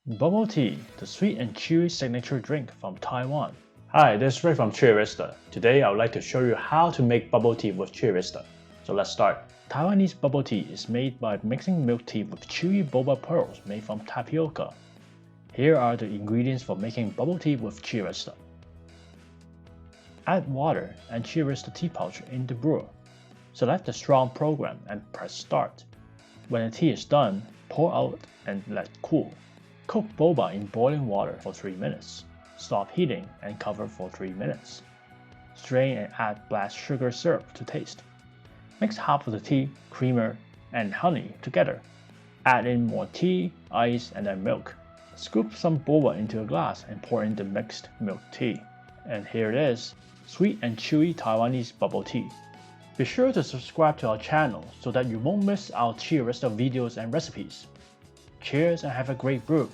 Bubble tea, the sweet and chewy signature drink from Taiwan. Hi, this is Ray from Aerista. Today I would like to show you how to make bubble tea with Aerista. So let's start. Taiwanese bubble tea is made by mixing milk tea with chewy boba pearls made from tapioca. Here are the ingredients for making bubble tea with Aerista. Add water and Aerista tea pouch in the brewer. Select the strong program and press start. When the tea is done, pour out and let cool. Cook boba in boiling water for 3 minutes. Stop heating and cover for 3 minutes. Strain and add black sugar syrup to taste. Mix half of the tea, creamer, and honey together. Add in more tea, ice, and then milk. Scoop some boba into a glass and pour in the mixed milk tea. And here it is, sweet and chewy Taiwanese bubble tea. Be sure to subscribe to our channel so that you won't miss our Aerista videos and recipes. Cheers and have a great brew!